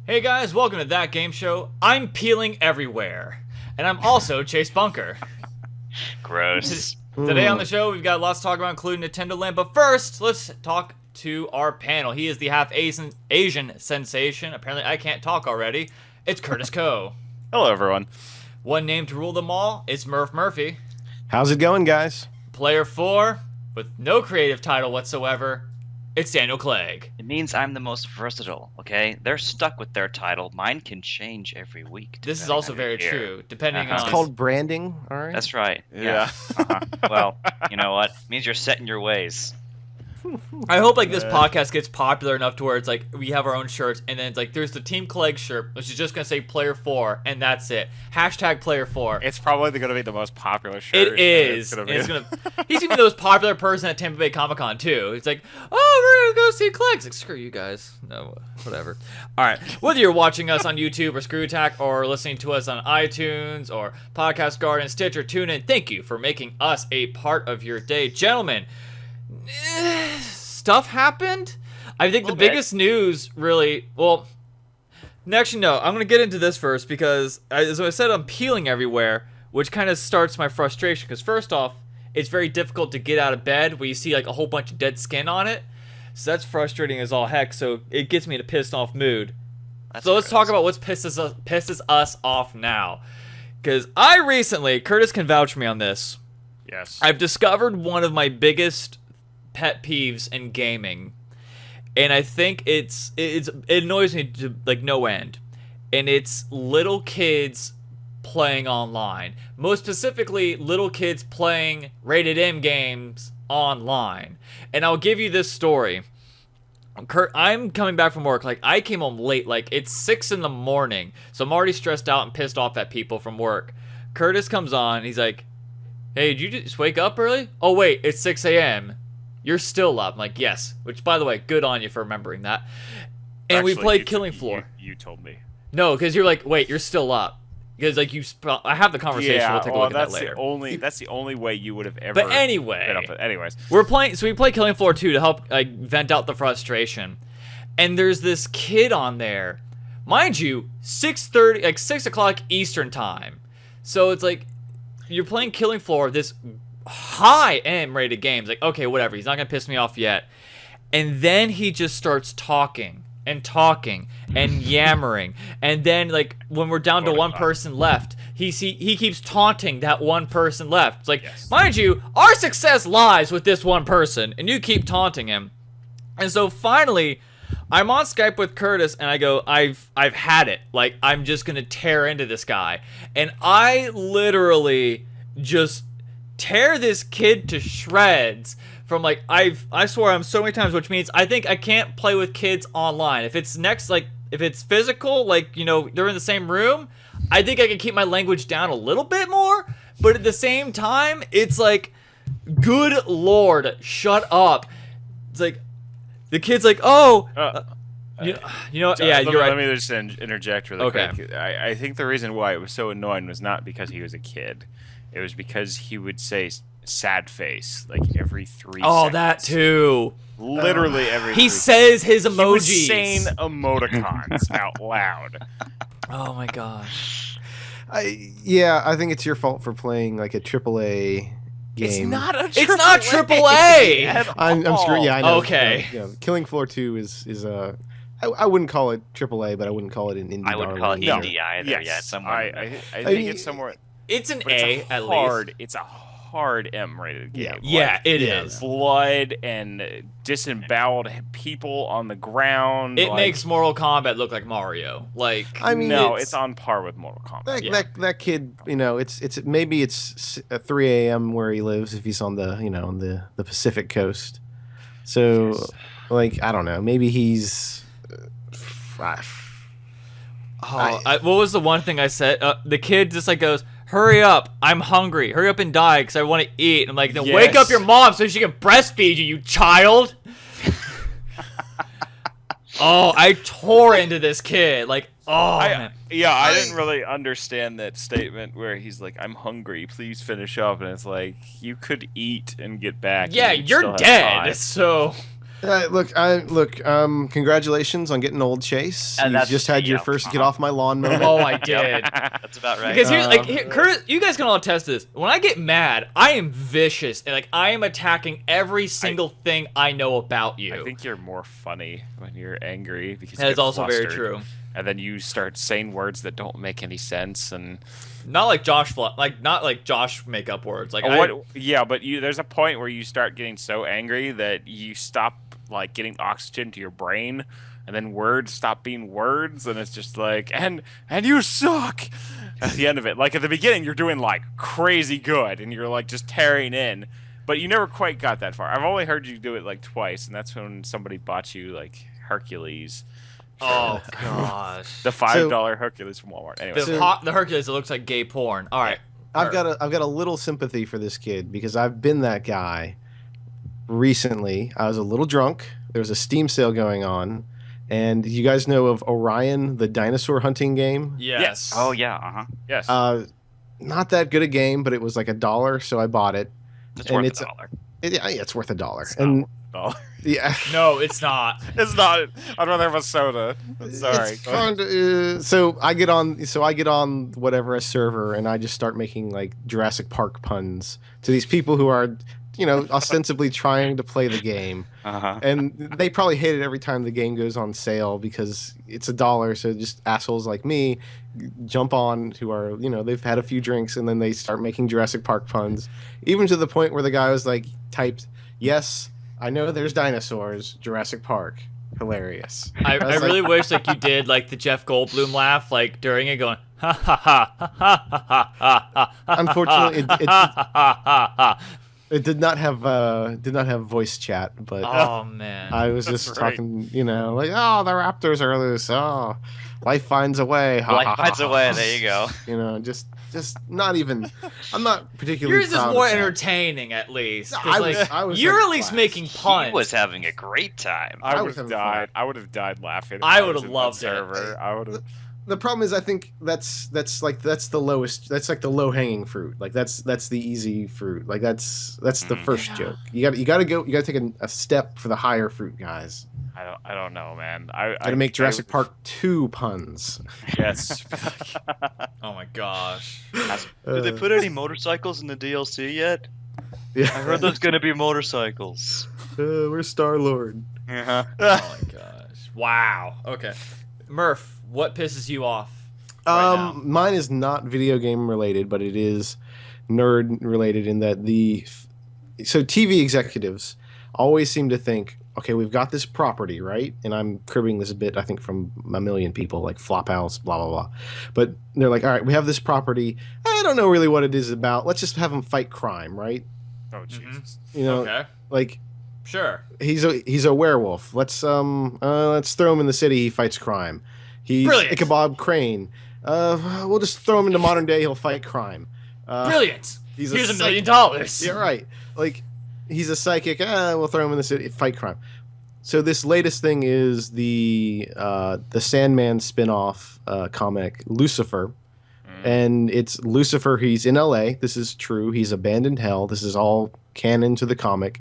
Hey guys, welcome to That Game Show. I'm peeling everywhere. And I'm also Chase Bunker. Gross. Today on the show, we've got lots to talk about, including Nintendoland. But first, let's talk to our panel. He is the half-Asian sensation. Apparently, I can't talk already. It's Curtis Coe. Hello, everyone. One name to rule them all. It's Murph Murphy. How's it going, guys? Player 4, with no creative title whatsoever. It's Daniel Clegg. It means I'm the most versatile, okay? They're stuck with their title. Mine can change every week. This is also very true, depending on... It's called branding, all right? That's right. Yeah. Well, you know what? It means you're set in your ways. I hope this podcast gets popular enough to where it's we have our own shirts, and then it's there's the Team Clegg shirt, which is just gonna say Player 4, and that's it. Hashtag Player 4. It's probably going to be the most popular shirt. It is. He's gonna be the most popular person at Tampa Bay Comic Con too. It's oh, we're gonna go see Clegg. It's screw you guys. No, whatever. All right. Whether you're watching us on YouTube or Screw Attack, or listening to us on iTunes or Podcast Garden, Stitcher, TuneIn, thank you for making us a part of your day, gentlemen. Stuff happened. I think the biggest news, really, actually, no, I'm going to get into this first because, as I said, I'm peeling everywhere, which kind of starts my frustration. Because first off, it's very difficult to get out of bed when you see a whole bunch of dead skin on it. So that's frustrating as all heck. So it gets me in a pissed off mood. So let's talk about what pisses us off now. Because I recently, Curtis can vouch for me on this. Yes. I've discovered one of my biggest pet peeves in gaming, and I think it annoys me to no end, and it's little kids playing online, most specifically little kids playing rated M games online. And I'll give you this story. I'm coming back from work. I came home late. It's 6 in the morning, so I'm already stressed out and pissed off at people from work. Curtis comes on, he's like, "Hey, did you just wake up early? Oh wait, it's 6 a.m. You're still up." I'm like, "Yes." Which, by the way, good on you for remembering that. And actually, we played Killing Floor. You told me. No, because you're like, "Wait, you're still up." Because I have the conversation. Yeah, we'll take a look at that later. That's the only way you would have ever. But anyway, been up. Anyways, we're playing. So we play Killing Floor 2 to help vent out the frustration. And there's this kid on there, mind you, 6:30, 6 o'clock Eastern time. So it's you're playing Killing Floor, this high M rated game. It's okay, whatever. He's not gonna piss me off yet. And then he just starts talking and yammering. And then when we're down to one person left, he keeps taunting that one person left. It's yes. Mind you, our success lies with this one person, and you keep taunting him. And so finally, I'm on Skype with Curtis, and I go, I've had it. I'm just gonna tear into this guy. And I literally just tear this kid to shreds from I swore at him so many times, which means I think I can't play with kids online. If it's if it's physical, they're in the same room, I think I can keep my language down a little bit more. But at the same time, it's good Lord, shut up. It's the kid's oh, yeah, you're right. Let me just interject really quick. I think the reason why it was so annoying was not because he was a kid. It was because he would say sad face every 3 seconds. Oh, that too. Literally every He 3 says seconds. his emojis. He was saying emoticons out loud. Oh my gosh. I think it's your fault for playing a AAA game. It's not a AAA. It's not AAA. I'm screwed. Yeah, I know. Okay. Killing Floor 2 is I wouldn't call it AAA, but I wouldn't call it an indie. I wouldn't call it indie either. Yes. Yeah, somewhere. I think it's somewhere. It's an A at least. It's a hard M-rated game. Yeah, it is. Blood and disemboweled people on the ground. It makes Mortal Kombat look like Mario. It's on par with Mortal Kombat. That kid, it's 3 a.m. where he lives if he's on the Pacific coast. So, I don't know. Maybe he's. What was the one thing I said? The kid just goes, "Hurry up, I'm hungry. Hurry up and die because I want to eat." And I'm then wake up your mom so she can breastfeed you, you child. Oh, I tore into this kid. Man. I didn't really understand that statement where he's "I'm hungry, please finish up," and it's you could eat and get back. Yeah, you're dead. So Look. Congratulations on getting old, Chase. And You that's- just had your yeah, first get off my lawn moment. Oh, I did. That's about right. Because Curtis, you guys can all attest to this. When I get mad, I am vicious, and like I am attacking every single thing I know about you. I think you're more funny when you're angry because That you is get also very flustered, true. And then you start saying words that don't make any sense, and Not like not like Josh make up words. Like yeah, but there's a point where you start getting so angry that you stop like getting oxygen to your brain, and then words stop being words, and it's just like and you suck at the end of it. Like at the beginning you're doing like crazy good and you're like just tearing in, but you never quite got that far. I've only heard you do it like twice, and that's when somebody bought you like Hercules. oh gosh. The $5 Hercules from Walmart. Anyway, The Hercules, it looks like gay porn. All right. I've got a little sympathy for this kid because I've been that guy. Recently, I was a little drunk. There was a Steam sale going on, and you guys know of Orion, the dinosaur hunting game? Yes. Oh yeah. yes. Not that good a game, but it was like $1, so I bought it. It's And worth it's $1. Yeah, it's worth $1. It's And not yeah, No, it's not. it's not. I'd rather have a soda. Sorry. it's kinda, so I get on whatever a server, and I just start making like Jurassic Park puns to these people who are, ostensibly trying to play the game. Uh-huh. And they probably hate it every time the game goes on sale because it's $1. So just assholes like me jump on who are, they've had a few drinks, and then they start making Jurassic Park puns, even to the point where the guy was like, typed, "Yes, I know there's dinosaurs, Jurassic Park." Hilarious. I was really like- wish like you did like the Jeff Goldblum laugh like during it going ha ha ha ha ha ha ha ha. Unfortunately, it it did not have voice chat, but oh man. I was That's just right. talking, like, oh, the raptors are loose. Oh, life finds a way. Ha, ha, Life ha, finds ha, a way. ha. There you go. Just not even. I'm not particularly. Yours is proud more of that. entertaining at least. 'cause, I was- like, I was you're having at least class. making He puns. was having a great time. I was would have having fun. died. I would have died laughing. if I was would've in that loved it. server. I would have. The problem is, I think that's the lowest. That's like the low hanging fruit. Like that's the easy fruit. Like that's the first joke. You got to take a step for the higher fruit, guys. I don't know, man. I Got to make Jurassic Park 2 puns. Yes. Oh my gosh. Did they put any motorcycles in the DLC yet? Yeah. I heard there's gonna be motorcycles. We're Star Lord. Uh-huh. Oh my gosh. Wow. Okay. Murph, what pisses you off? Right now? Mine is not video game related, but it is nerd related in that so TV executives always seem to think, okay, we've got this property, right? And I'm cribbing this a bit, I think, from a million people, like Flophouse, blah, blah, blah. But they're like, all right, we have this property. I don't know really what it is about. Let's just have them fight crime, right? Oh Jesus. Okay. Like Sure. he's a werewolf. Let's throw him in the city. He fights crime. He's Brilliant. Ichabod Crane. We'll just throw him into modern day. He'll fight crime. Brilliant. He's Here's $1 million. Yeah, right. Like he's a psychic. We'll throw him in the city. Fight crime. So this latest thing is the Sandman spin-off comic Lucifer. And it's Lucifer. He's in L.A. This is true. He's abandoned hell. This is all canon to the comic.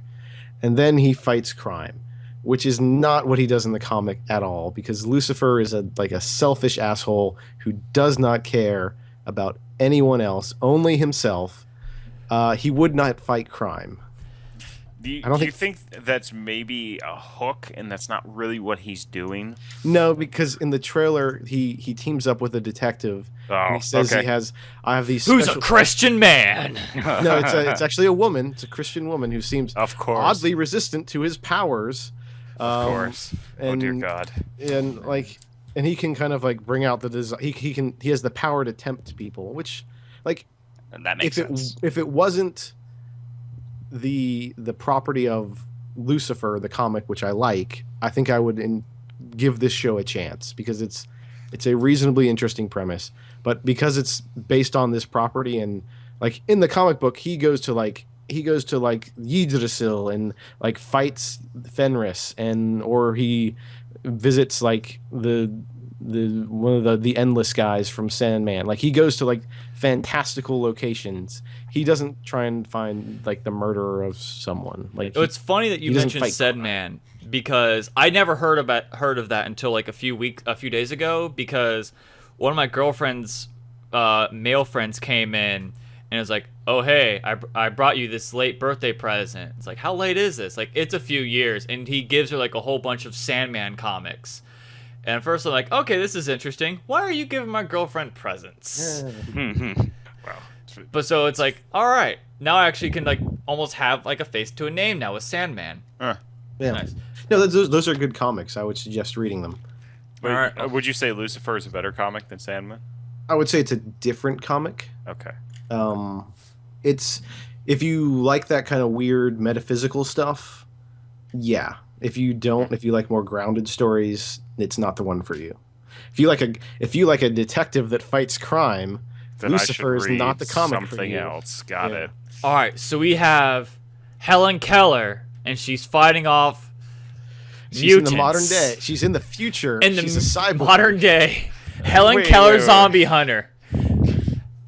And then he fights crime, which is not what he does in the comic at all. Because Lucifer is a selfish asshole who does not care about anyone else, only himself. He would not fight crime. Do you, I don't do you think that's maybe a hook, and that's not really what he's doing? No, because in the trailer he teams up with a detective. And he says okay. I have these. Who's a special- Christian man? No, it's actually a woman. It's a Christian woman who seems Of course. oddly resistant to his powers. Of course. Oh dear God. And like, and he can kind of like bring out the desire. He has the power to tempt people, which, like, And that makes sense. if it wasn't the property of Lucifer, the comic, which I like, I think I would give this show a chance because it's a reasonably interesting premise. But because it's based on this property, and like in the comic book, he goes to Yggdrasil and like fights Fenris, or he visits like the one of the endless guys from Sandman. Like he goes to like fantastical locations. He doesn't try and find like the murderer of someone. Like It's funny that you he doesn't mentioned fight Sandman because I never heard of that until like a few days ago, because one of my girlfriend's male friends came in and was like, "Oh hey, I brought you this late birthday present." It's like, "How late is this?" Like, "It's a few years," and he gives her like a whole bunch of Sandman comics. And at first I'm like, "Okay, this is interesting. Why are you giving my girlfriend presents?" Well, But so it's like, all right, now I actually can like almost have like a face to a name now with Sandman. Yeah. Nice. No, those are good comics. I would suggest reading them. wait, All right. would you say Lucifer is a better comic than Sandman? I would say it's a different comic. Okay. It's if you like that kind of weird metaphysical stuff, yeah. If you don't, if you like more grounded stories, it's not the one for you. If you like a detective that fights crime, Then Lucifer I is should not the read comic something for you. else. Got Yeah. it. All right, so we have Helen Keller, and she's fighting off She's mutants. in the modern day. She's in the future. In the She's a cyborg. modern day, Helen Wait, Keller, wait. zombie hunter.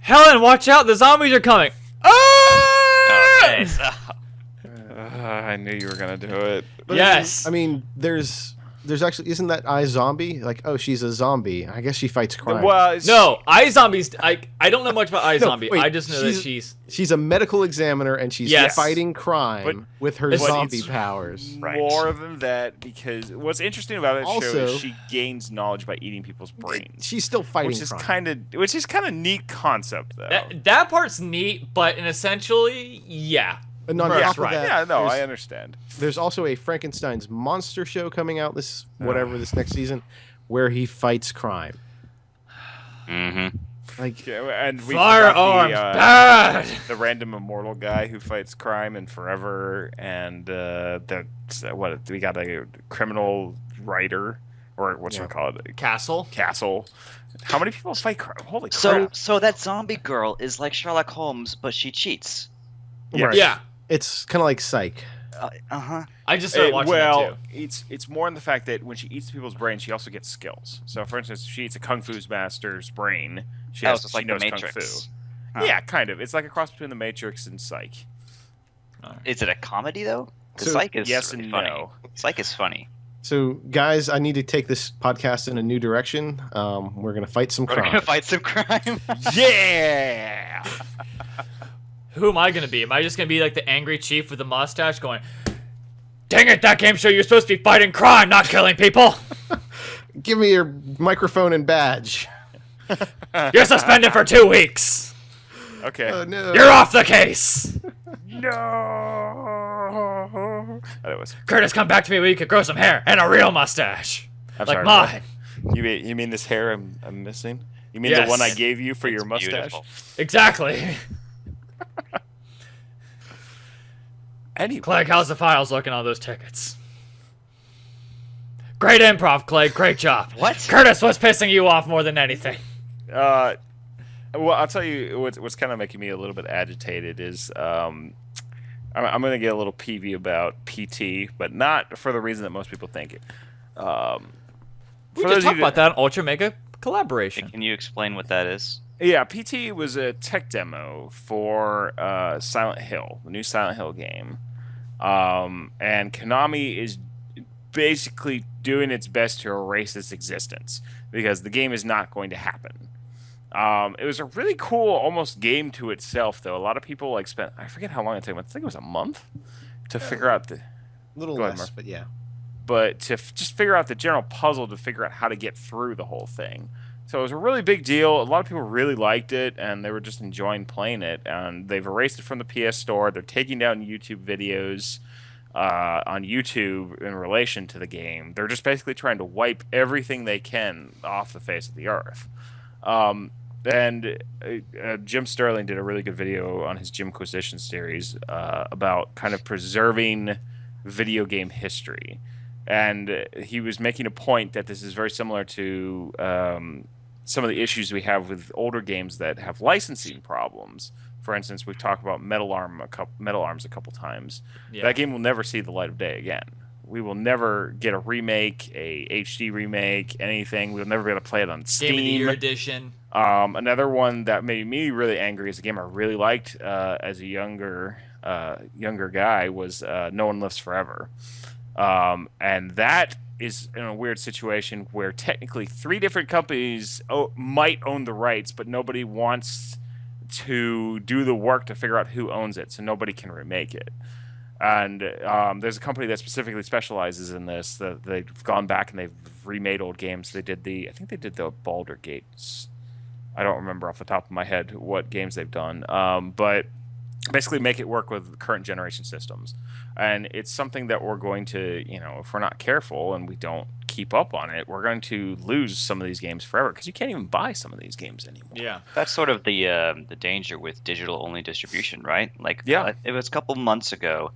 Helen, watch out! The zombies are coming. Ah! Okay, so I knew you were gonna do it. But Yes. I mean, there's actually, isn't that iZombie? Like, oh, she's a zombie. I guess she fights crime. Well, it's- No, iZombies. I don't know much about iZombie. wait, I just know that she's She's a medical examiner and she's Yes. fighting crime But- with her But zombie it's powers. Right. more than that, because what's interesting about that show Also- is she gains knowledge by eating people's brains, She's still fighting which is crime. kind of neat concept though. that part's neat, but in essentially, yeah. And on Right, top of right. that, Yeah, no, there's, I understand. there's also a Frankenstein's monster show coming out this next season, where he fights crime. Mm-hmm. Like, Yeah, and we Firearms forgot bad. the random immortal guy who fights crime in Forever, and we got a criminal writer, or what's Yeah. it called, Castle. Castle. How many people fight crime? Holy So crap! so that zombie girl is like Sherlock Holmes, but she cheats. Yes. Right. Yeah, it's kind of like Psych. Uh-huh. I just started watching that too. it's more in the fact that when she eats people's brains, she also gets skills. So, for instance, if she eats a kung fu master's brain, she Oh, so it's she like the knows kung Matrix. fu. Huh. Yeah, kind of. It's like a cross between the Matrix and Psych. Is it a comedy though? Because So, Psych is yes really and funny. no. Psych is funny. So, guys, I need to take this podcast in a new direction. We're gonna fight some We're crime. gonna fight some crime. Yeah. Who am I gonna be? Am I just gonna be like the angry chief with the mustache going, "Dang it, that game show, you're supposed to be fighting crime, not killing people. Give me your microphone and badge. You're suspended for 2 weeks. Okay. Oh no! You're off the case. No. That was. Curtis, come back to me where you could grow some hair and a real mustache. I'm Like sorry, mine. You mean this hair I'm missing? You mean Yes. the one I gave you for It's your mustache? beautiful. Exactly. Anyway. Clegg, how's the files looking on those tickets? Great improv, Clegg. Great job. What? Curtis, what's pissing you off more than anything? Well, I'll tell you what's kind of making me a little bit agitated is I'm going to get a little peevy about PT, but not for the reason that most people think it. We For just those talked of you about that on Ultra Mega Collaboration. Can you explain what that is? Yeah, PT was a tech demo for Silent Hill, the new Silent Hill game. And Konami is basically doing its best to erase its existence because the game is not going to happen. It was a really cool, almost game to itself, though. A lot of people spent, I forget how long it took. I think it was a month to figure out the. A little Go ahead, less, Mark. but yeah. But to just figure out the general puzzle to figure out how to get through the whole thing. So it was a really big deal. A lot of people really liked it, and they were just enjoying playing it. And they've erased it from the PS Store. They're taking down YouTube videos on YouTube in relation to the game. They're just basically trying to wipe everything they can off the face of the earth. And Jim Sterling did a really good video on his Jimquisition series about kind of preserving video game history. And he was making a point that this is very similar to some of the issues we have with older games that have licensing problems. For instance, we've talked about Metal Arms a couple times. Yeah. That game will never see the light of day again. We will never get a remake, a HD remake, anything. We'll never be able to play it on Steam. Game of the Year edition. Another one that made me really angry is a game I really liked as a younger guy was No One Lives Forever. And that is in a weird situation where technically 3 different companies might own the rights, but nobody wants to do the work to figure out who owns it, so nobody can remake it. And there's a company that specifically specializes in this. That they've gone back and they've remade old games. I think they did the Baldur Gates. I don't remember off the top of my head what games they've done, but basically make it work with current generation systems. And it's something that we're going to, if we're not careful and we don't keep up on it, we're going to lose some of these games forever because you can't even buy some of these games anymore. Yeah. That's sort of the danger with digital only distribution, right? Like, Yeah. it was a couple months ago,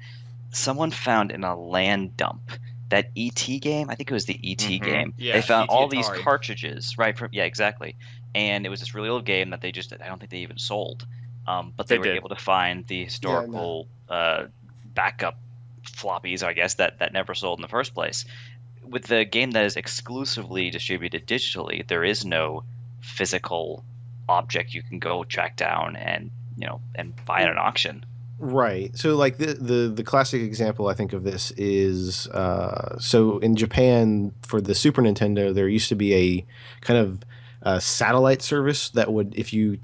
someone found in a land dump that ET game. I think it was the ET game. Yeah, they found ET all these Atari. cartridges, right? Yeah, exactly. And it was this really old game that I don't think they even sold. But they They were did. able to find the historical backup floppies, I guess, that never sold in the first place. With the game that is exclusively distributed digitally, there is no physical object you can go track down and buy at an auction. Right. So like the classic example I think of this is so in Japan for the Super Nintendo there used to be a kind of satellite service that would, if you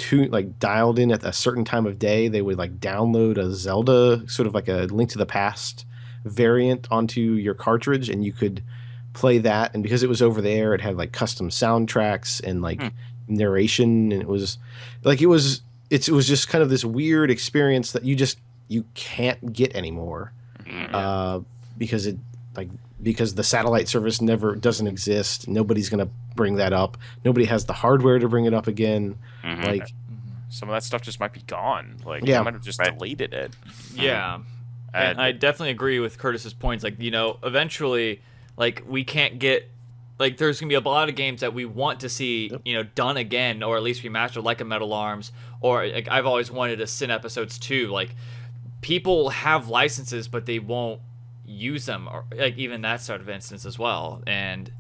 dialed in at a certain time of day, they would like download a Zelda, sort of like a Link to the Past variant onto your cartridge, and you could play that. And because it was over the air, it had like custom soundtracks and like narration, and it was just kind of this weird experience that you can't get anymore because because the satellite service never doesn't exist. Nobody's gonna bring that up. Nobody has the hardware to bring it up again. Like Some of that stuff just might be gone. Like, Yeah. they might have just deleted it. Yeah. And I definitely agree with Curtis's points. Like, eventually, like, we can't get, like, there's going to be a lot of games that we want to see, done again, or at least remastered, like a Metal Arms, or, like, I've always wanted a Sin Episodes 2. Like, people have licenses, but they won't use them, or, like, even that sort of instance as well. And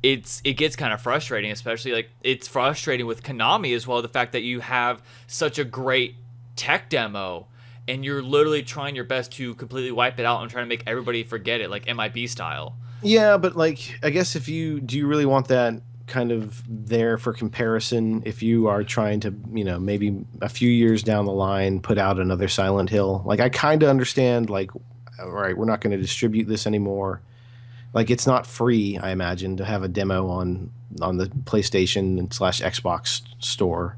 it gets kind of frustrating, especially, like, it's frustrating with Konami as well, the fact that you have such a great tech demo, and you're literally trying your best to completely wipe it out and trying to make everybody forget it, like MIB style. Yeah, but like I guess do you really want that kind of there for comparison if you are trying to, maybe a few years down the line put out another Silent Hill? Like I kind of understand, like, all right, we're not going to distribute this anymore. Like it's not free, I imagine, to have a demo on the PlayStation and / Xbox store.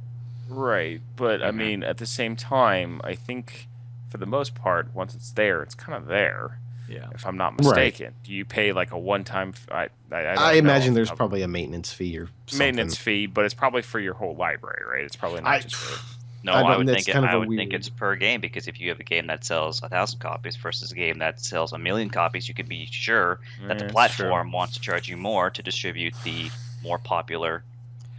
Right. But, I mean, at the same time, I think for the most part, once it's there, it's kind of there. Yeah. If I'm not mistaken. Do you pay like a one-time? I I imagine there's probably a maintenance fee or something. maintenance fee, but it's probably for your whole library, right? It's probably not just for. No, I I don't- would that's think kind of I a would think weird- it's per game, because if you have a game that sells 1,000 copies versus a game that sells 1,000,000 copies, you can be sure that the Yeah, it's platform wants to charge you more to distribute the more popular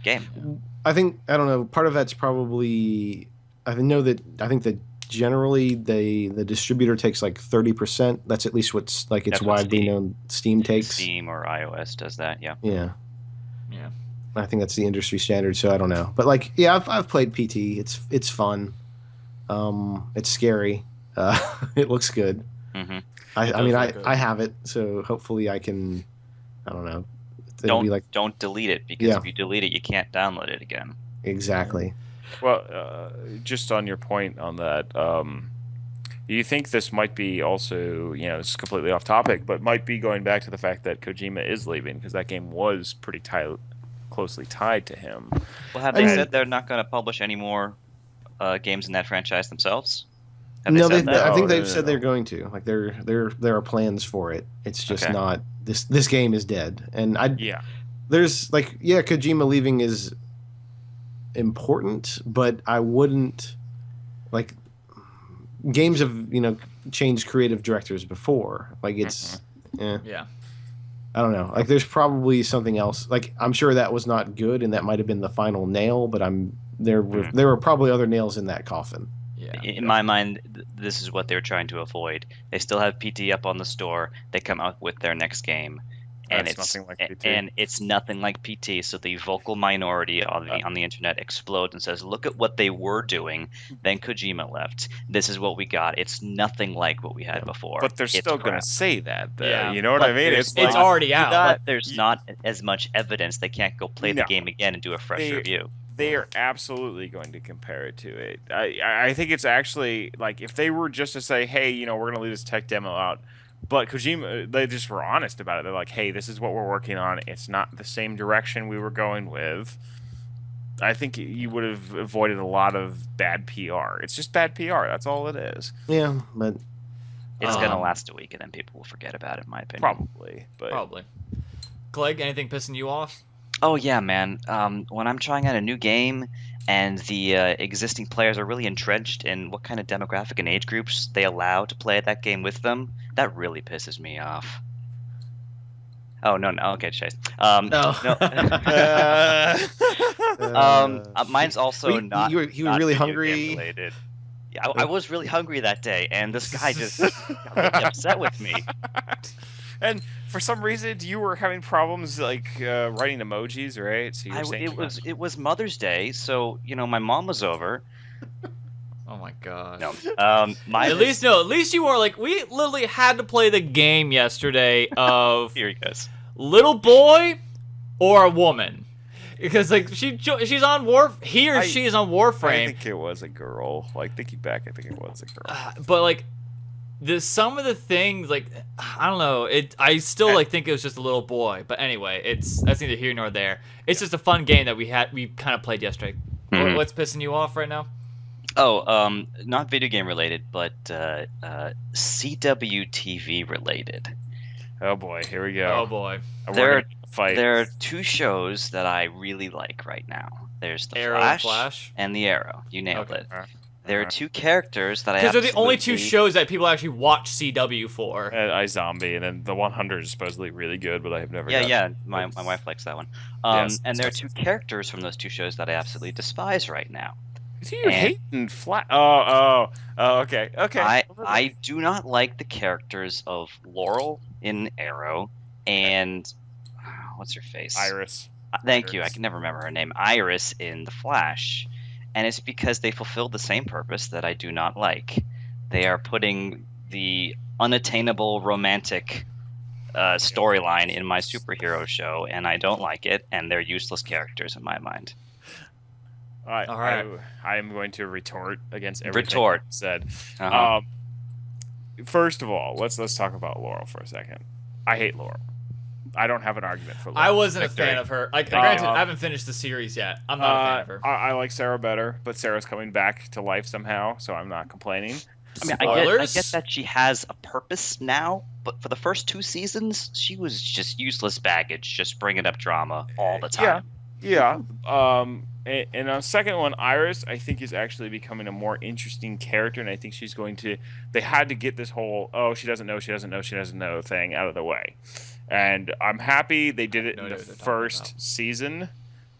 game. I think, I don't know, part of that's probably, I think that generally the distributor takes like 30%. That's at least what's like it's That's what widely Steam- known Steam takes. Steam or iOS does that, yeah. Yeah. Yeah. I think that's the industry standard, so I don't know. But like, yeah, I've played PT. It's fun. It's scary. It looks good. hmm I mean, look good. I have it, so hopefully I can. I don't know. It'll be like Don't delete it, because Yeah. if you delete it, you can't download it again. exactly. Well, just on your point on that, do you think this might be also, this is completely off topic, but might be going back to the fact that Kojima is leaving because that game was pretty closely tied to him. Well, have I they mean- said they're not going to publish any more games in that franchise themselves? Have No, they said that? I think No, they've no, said no. they're going to. Like there are plans for it. It's just Okay. not this game is dead. And Yeah. there's like, yeah, Kojima leaving is important, but I wouldn't like games have, changed creative directors before. Like it's Yeah. I don't know. Like there's probably something else. Like I'm sure that was not good and that might have been the final nail, but there were probably other nails in that coffin. Yeah. In my mind, this is what they're trying to avoid. They still have PT up on the store. They come out with their next game, and That's it's nothing like PT. and it's nothing like PT. So the vocal minority on the internet explodes and says, "Look at what they were doing." Then Kojima left. This is what we got. It's nothing like what we had before. But they're It's still gonna crap. say that, though. Yeah. You know what I But mean? there's It's already out. Not, But there's not as much evidence. They can't go play the No. game again and do a fresh review. They are absolutely going to compare it to it. I think it's actually like if they were just to say, hey, we're going to leave this tech demo out, but Kojima, they just were honest about it. They're like, hey, this is what we're working on. It's not the same direction we were going with. I think you would have avoided a lot of bad PR. It's just bad PR. That's all it is. Yeah, but It's going to last a week, and then people will forget about it, in my opinion. Probably. Clegg, anything pissing you off? Oh yeah, man. When I'm trying out a new game and the existing players are really entrenched in what kind of demographic and age groups they allow to play that game with them, that really pisses me off. Oh no, okay, Chase. no. Mine's also not. He was not really video hungry. game related. Yeah, I was really hungry that day, and this guy just got really upset with me. And for some reason, you were having problems like writing emojis, right? So you were saying It was Mother's Day, so my mom was over. Oh my god. No, At least you were like, we literally had to play the game yesterday of here he goes. little boy or a woman, because like she's on she is on I Warframe. think it was a girl. Like thinking back, I think it was a girl. But like some of the things, like I don't know, I still like think it was just a little boy. But anyway, that's neither here nor there. It's just a fun game that we kind of played yesterday. Mhm. What's pissing you off right now? Oh, not video game related, but CWTV related. Oh boy, here we go. Oh boy. And There we're are- gonna fight. There are two shows that I really like right now. There's the Arrow and Flash, Flash? and the Arrow. You nailed Okay. it. There are two characters that I Because they're the only two absolutely- shows that people actually watch CW for. iZombie, and then the 100 is supposedly really good, but I have never. Yeah, gotten yeah. it. My wife likes that one. Yes, And there are yes, two yes. characters from those two shows that I absolutely despise right now. You And- hating flat? Oh, okay. I do not like the characters of Laurel in Arrow and what's her face? Iris. Thank you. I Iris. can never remember her name. Iris in The Flash. And it's because they fulfill the same purpose that I do not like. They are putting the unattainable romantic storyline in my superhero show, and I don't like it, and they're useless characters in my mind. All right. All right. I am going to retort against everything Retort. you said. Uh-huh. First of all, let's talk about Laurel for a second. I hate Laurel. I don't have an argument for Laurel. I wasn't a Victory. fan of her. Like, Thank granted, you. I haven't finished the series yet. I'm not a fan of her. I like Sarah better, but Sarah's coming back to life somehow, so I'm not complaining. I mean, I Spoilers? get that she has a purpose now, but for the first two seasons, she was just useless baggage, just bringing up drama all the time. Yeah. And on the second one, Iris, I think, is actually becoming a more interesting character, and I think she's going to. They had to get this whole she doesn't know thing out of the way, and I'm happy they did it No in the idea what they're talking first about. season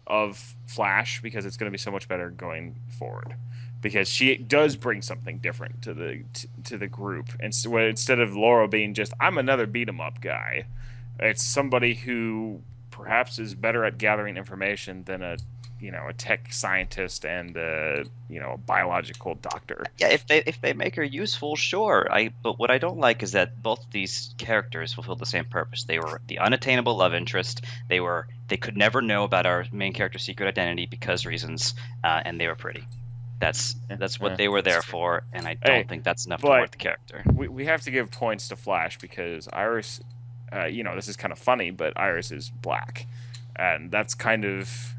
of Flash because it's going to be so much better going forward. Because she does bring something different to the group, and so instead of Laurel being just I'm another beat 'em up guy, it's somebody who perhaps is better at gathering information than a tech scientist and a biological doctor. Yeah, if they make her useful, sure. But what I don't like is that both these characters fulfill the same purpose. They were the unattainable love interest. They could never know about our main character's secret identity because reasons, and they were pretty. That's what they were there for, and I don't think that's enough to but- work the character. We have to give points to Flash because Iris, this is kind of funny, but Iris is black, and that's kind of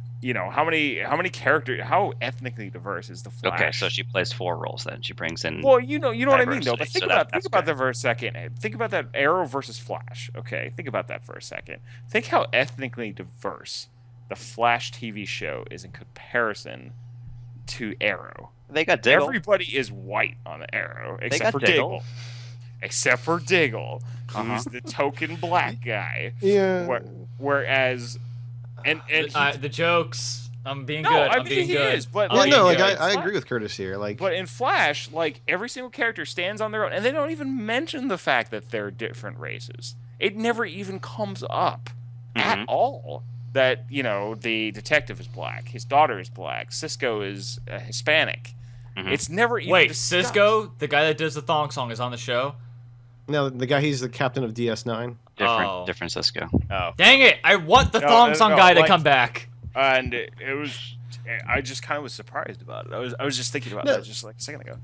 how ethnically diverse is the Flash? Okay, so she plays four roles then. She brings in Well, you know what I mean, though. But diversity, think so about that's that good. for a second. Abe. Think about that Arrow versus Flash. Okay, think about that for a second. Think how ethnically diverse the Flash TV show is in comparison to Arrow. They got Diggle. Everybody is white on Arrow got except for Diggle. Diggle. Except for Diggle, who's Uh-huh. the token black guy. Yeah. Whereas, and The jokes. I'm being No, good. I I'm mean, being he good. is, but, I'm Yeah, like, being no, like good. I agree with Curtis here. Like, But in Flash, like every single character stands on their own, and they don't even mention the fact that they're different races. it never even comes up at all that, the detective is black, his daughter is black, Cisco is Hispanic. It's never even Wait, discussed. Cisco, the guy that does the thong song, is on the show? No, the guy, he's the captain of DS9. Different Cisco. Oh. Dang it! I want the thong song guy to come back. And it was, I just kind of was surprised about it. I was just thinking about that just like a second ago.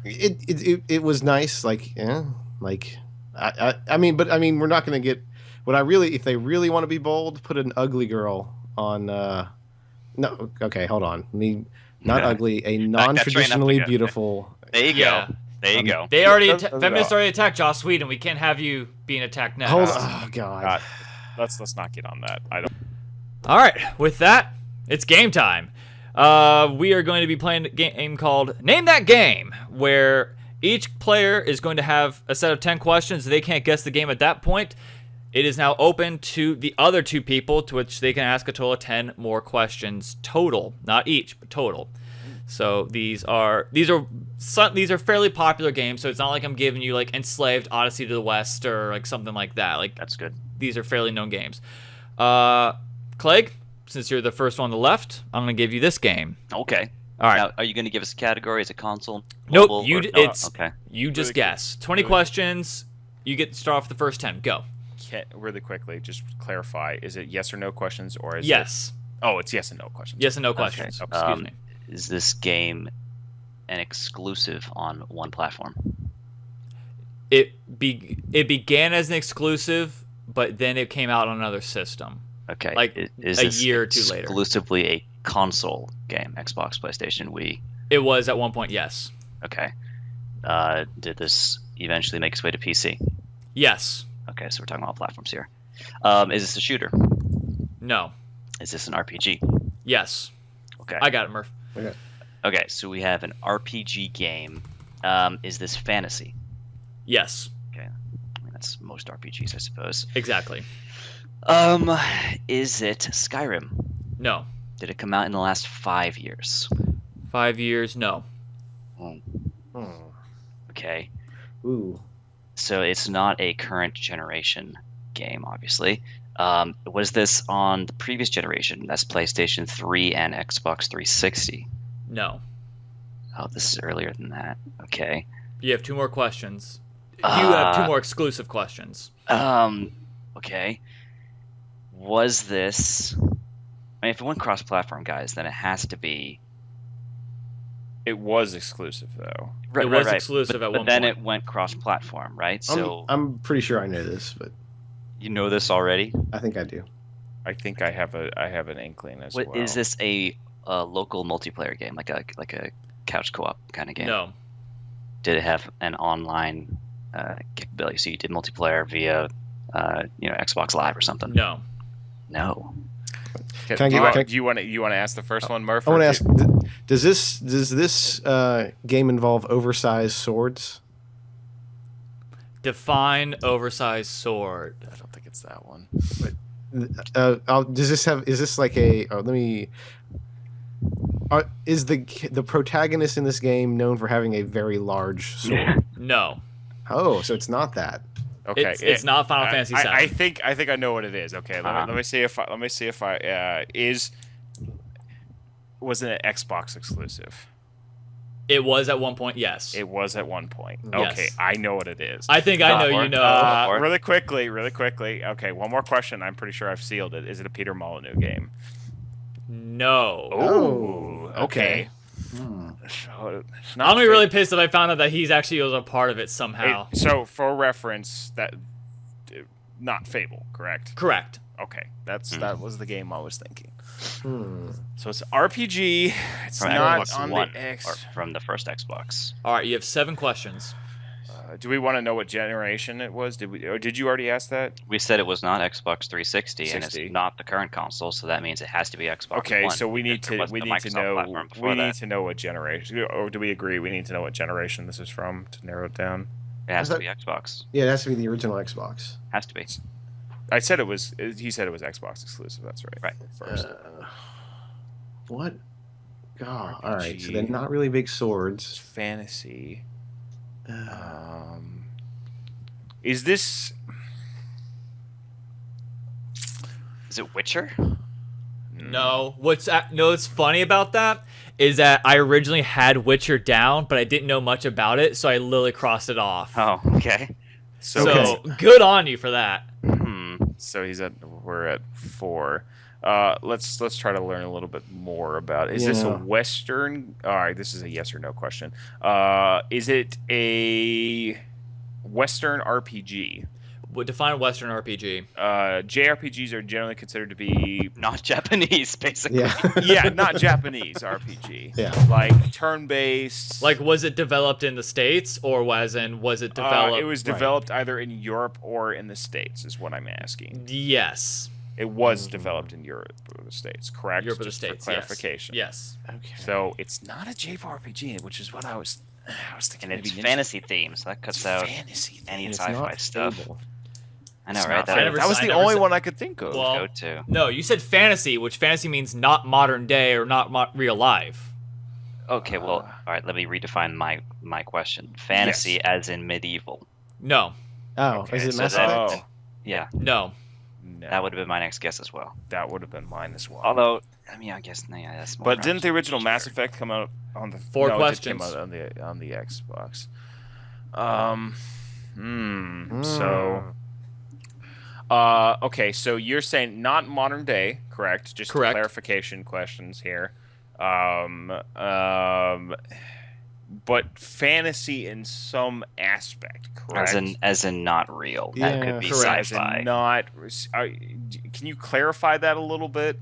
It was nice, like, yeah, like, I mean, we're not going to get, if they really want to be bold, put an ugly girl on, no, okay, hold on. Not ugly, a non-traditionally beautiful. There you go. There you go. They feminists already attacked Joss Whedon. We can't have you being attacked next. Oh God. Let's not get on that. I don't. All right, with that, it's game time. We are going to be playing a game called Name That Game, where each player is going to have a set of 10 questions. They can't guess the game at that point. It is now open to the other 2 people, to which they can ask a total of 10 more questions total, not each, but total. So these are fairly popular games. So it's not like I'm giving you like Enslaved, Odyssey to the West, or like something like that. Like, that's good. These are fairly known games. Clegg, since you're the first one on the left, I'm going to give you this game. Okay. All right. Now, are you going to give us a category? Is it console? Nope. Mobile, Okay. You just guess. 20 questions. You get to start off with the first 10. Go. Really quickly, just clarify: is it yes or no questions, or is yes? Oh, it's yes and no questions. Yes and no questions. Okay. Excuse me. Is this game an exclusive on one platform? It began as an exclusive, but then it came out on another system. Okay. Like is a year or 2 later. Exclusively a console game, Xbox, PlayStation, Wii. It was at one point, yes. Okay. Did this eventually make its way to PC? Yes. Okay, so we're talking about platforms here. Is this a shooter? No. Is this an RPG? Yes. Okay. I got it, Murph. Okay, so we have an RPG game. Is this fantasy? Yes. Okay. I mean, that's most RPGs, I suppose. Exactly. Is it Skyrim? No. Did it come out in the last 5 years? 5 years? No. Okay. Ooh. So it's not a current generation game, obviously. Was this on the previous generation? That's PlayStation 3 and Xbox 360. No. Oh, this is earlier than that. Okay. You have 2 more questions. You have 2 more exclusive questions. Okay. Was this... I mean, if it went cross-platform, guys, then it has to be... It was exclusive, though. It was exclusive at one point. But then it went cross-platform, right? So I'm pretty sure I know this, but you know this already? I think I do. I think I have an inkling as well. Is this a local multiplayer game, like a couch co-op kind of game? No. Did it have an online capability? So you did multiplayer via, Xbox Live or something? No. No. Do you want to ask the first one, Murph? I want to ask: does this game involve oversized swords? Define oversized sword. I don't think it's that one. Does this have? Is this like a? Let me. Is the protagonist in this game known for having a very large sword? No. Oh, so it's not that. Okay, it's not Final Fantasy VII. I think I know what it is. Okay, let me see if was it an Xbox exclusive? It was at one point, yes. It was at one point. Yes. Okay, I know what it is. I think I know you know. Really quickly. Okay, one more question. I'm pretty sure I've sealed it. Is it a Peter Molyneux game? No. Oh, okay. So I'm gonna be really pissed if I found out that he's actually was a part of it somehow. So, for reference, that not Fable, correct? Correct. Okay, that was the game I was thinking. So it's RPG. It's from not Xbox on One, the X. or from the first Xbox. All right, you have 7 questions. Do we want to know what generation it was? Did you already ask that? We said it was not Xbox 360, and it's not the current console, so that means it has to be Xbox Okay, One. so we need to know what generation. Or do we agree we need to know what generation this is from to narrow it down? It has to be Xbox. Yeah, it has to be the original Xbox. Has to be. I said it was. He said it was Xbox exclusive. That's right. Right. First. What? God. All right. So they're not really big swords. Fantasy. Is this? Is it Witcher? No. What's funny about that is that I originally had Witcher down, but I didn't know much about it, so I literally crossed it off. Oh, okay. So good on you for that. So we're at 4. Let's try to learn a little bit more about it. Is this a Western? All right, this is a yes or no question. Is it a Western RPG? Define Western RPG. JRPGs are generally considered to be Not Japanese, basically. yeah, not Japanese RPG. Yeah. Like turn-based. Like, was it developed in the States, or was it developed? It was developed either in Europe or in the States, is what I'm asking. Yes. It was developed in Europe or the States, correct? Europe or the Just for States. clarification. Yes. Okay. So it's not a JRPG, which is what I was thinking. And it's maybe fantasy themes. So that cuts out any It's sci-fi not stuff. Fable. I know, It's right? not That, fantasy. That was I the never only said- one I could think of. Well, go to. No, you said fantasy, which fantasy means not modern day or not real life. Okay, well, all right. Let me redefine my question. Fantasy, as in medieval. No. Oh, Okay, is it so Mass that- Effect? Yeah, No. No, that would have been my next guess as well. that would have been mine as well. Although, I mean, I guess yeah, that's more. But didn't the around- original Mass sure. Effect come out on the 4 no, questions. It did come out on the Xbox. So okay, so you're saying not modern day, correct? Just Correct. clarification questions here. But fantasy in some aspect, correct? As in not real. Yeah, That could be correct. As in sci-fi. not. Can you clarify that a little bit?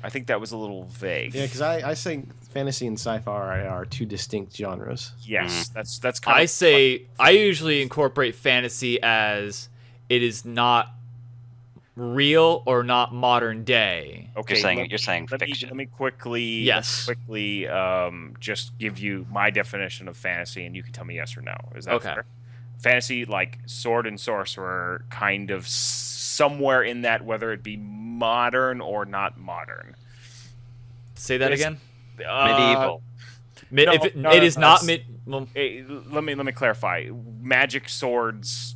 I think that was a little vague. Yeah, because I think fantasy and sci-fi are two distinct genres. Yes, that's kind I of. say I usually incorporate fantasy as it is not real or not modern day. Okay, You're saying let fiction. me quickly Yes. just give you my definition of fantasy, and you can tell me yes or no. Is that Okay. fair? Fantasy, like sword and sorcerer, kind of somewhere in that, whether it be modern or not modern. Say that It's- again. Medieval. No, If it, no, it is no, not that's- mid. Well, Let me clarify. Magic swords,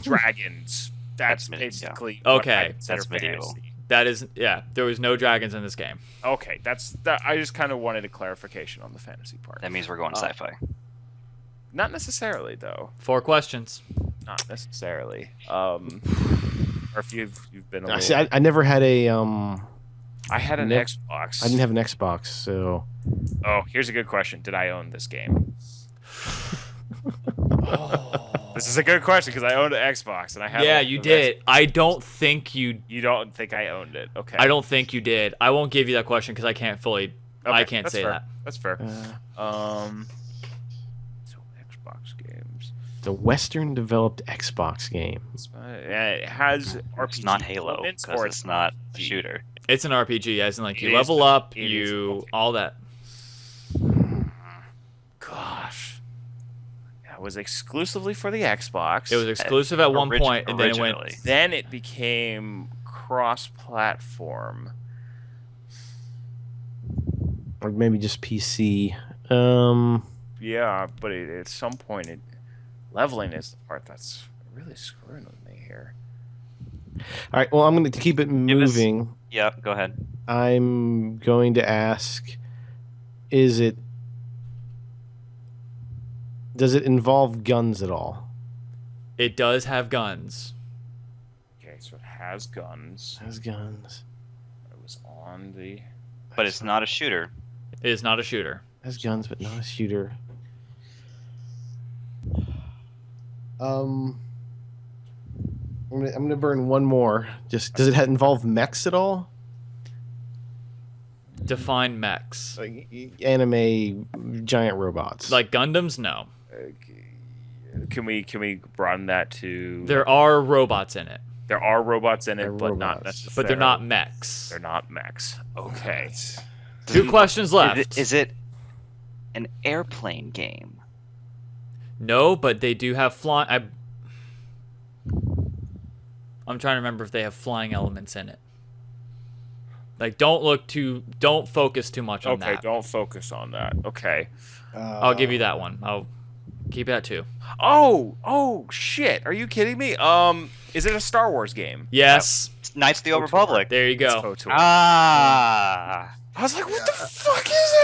dragons. That's medieval, yeah. basically Okay. what I consider That's medieval. fantasy. that is There was no dragons in this game. Okay, that. I just kind of wanted a clarification on the fantasy part. That means we're going sci-fi. Not necessarily, though. 4 questions. Not necessarily. Or if you've been a little. See, I never had a I had an Nope. Xbox. I didn't have an Xbox, so Oh, here's a good question. Did I own this game? This is a good question because I owned an Xbox and I had. Yeah, a- you an did. I don't think you. You don't think I owned it? Okay. I don't think you did. I won't give you that question because I can't fully. Okay, I can't that's say fair. that. That's fair. uh, So Xbox games. the Western developed Xbox game. It has RPG. It's not Halo elements, because or it's not a RPG? shooter. It's an RPG, as in like you It is level the- up, it is you the- all that. Gosh. It was exclusively for the Xbox. It was exclusive at one Orig- point, and then it went. originally. Then it became cross-platform. Or maybe just PC. Yeah, but at some point, leveling is the part that's really screwing with me here. All right, well, I'm going to keep it us- moving. Yeah, go ahead. I'm going to ask, does it involve guns at all? It does have guns. Okay, so it has guns. It has guns. It was on the. But it's not a shooter. It is not a shooter. It has guns, but not a shooter. I'm gonna burn one more. Just does it involve mechs at all? Define mechs. Like anime giant robots. Like Gundams, no. Can we broaden that to? There are robots in it, There are robots in it, They're but not robots. necessarily. but they're not mechs. They're not mechs. Okay. 2 questions left. Is it an airplane game? No, but they do have flying. I'm trying to remember if they have flying elements in it. Like, don't focus too much on Okay, that. don't focus on that. Okay. I'll give you that one. I'll keep it at 2. Oh shit! Are you kidding me? Is it a Star Wars game? Yes. It's Knights of the Old Republic. There you It's go. KOTOR. Ah. I was like, what the fuck is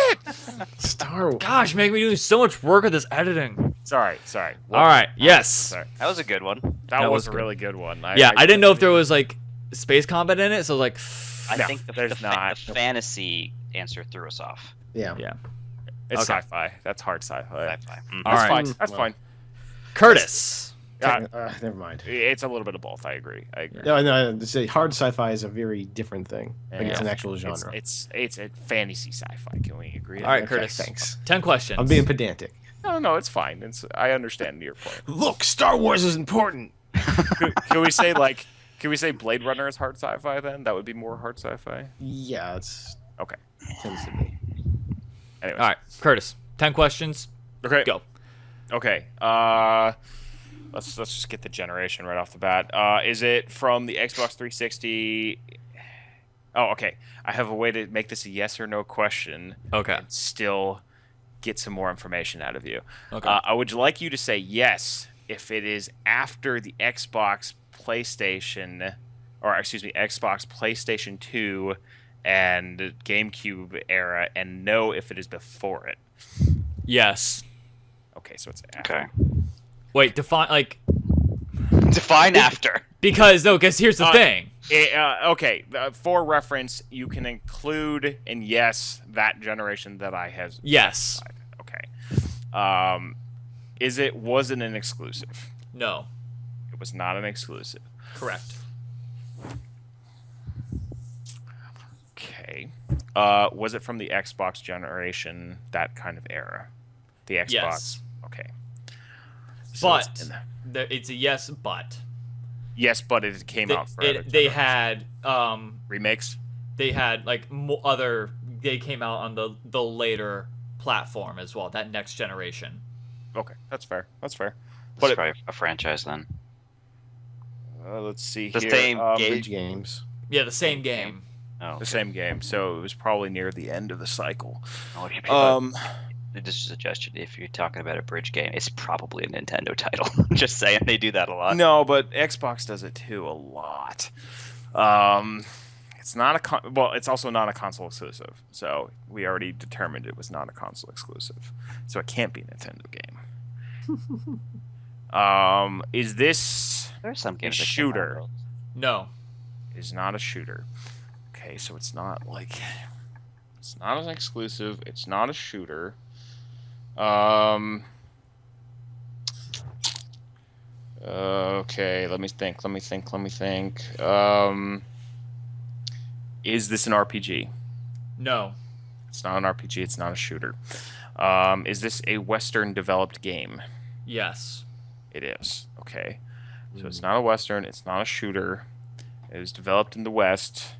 it? Star Wars. Gosh, make me do so much work with this editing. Sorry. All right. Yes. Sorry. That was a good one. That That was was a good. really good one. I didn't know if there was like space combat in it, so I was like, I No, think the there's not. fantasy answer threw us off. Yeah. yeah. It's Okay. sci-fi. That's hard sci-fi. Sci-fi. All That's right. fine. That's Well. fine. Curtis. Never mind. It's a little bit of both. I agree. No, say hard sci-fi is a very different thing. Like it's Yeah. an actual genre. It's a fantasy sci-fi. Can we agree? All right, Okay, Curtis. thanks. 10 questions. I'm being pedantic. No, it's fine. I understand your point. Look, Star Wars is important. Can we say Blade Runner is hard sci-fi then? That would be more hard sci-fi. Yeah, it's Okay. tends to be. Anyways. All right, Curtis. 10 questions. Okay. Go. Okay. Let's just get the generation right off the bat. Is it from the Xbox 360? Oh, okay. I have a way to make this a yes or no question Okay. and still get some more information out of you. Okay. I would like you to say yes if it is after the Xbox PlayStation, or excuse me, Xbox PlayStation 2 and GameCube era, and no if it is before it. Yes. Okay, so it's after. Okay. Wait, define like Define after. because here's the thing. Okay, for reference, you can include in yes that generation that I have. Yes. Okay. Was it an exclusive? No. It was not an exclusive. Correct. Okay. Was it from the Xbox generation, that kind of era? The Xbox. Yes. Okay. But it's a yes, but yes, but it came out for other they generations. had remakes. they had like they came out on the later platform as well, that next generation. Okay, that's fair. It's But probably a franchise then. let's see The here. same Bridge games. Yeah, the same game. Oh, The same game, so it was probably near the end of the cycle. okay. Just a suggestion: if you're talking about a bridge game, it's probably a Nintendo title. Just saying, they do that a lot. No, but Xbox does it too a lot. It's not it's also not a console exclusive. So we already determined it was not a console exclusive. So it can't be a Nintendo game. Is this There are some games that shooter? came out. No. Is not a shooter. Okay, so it's not an exclusive. It's not a shooter. Okay, let me think. Is this an RPG? No. It's not an RPG. It's not a shooter. Is this a Western developed game? Yes. It is. Okay. So it's not a Western. It's not a shooter. It was developed in the West.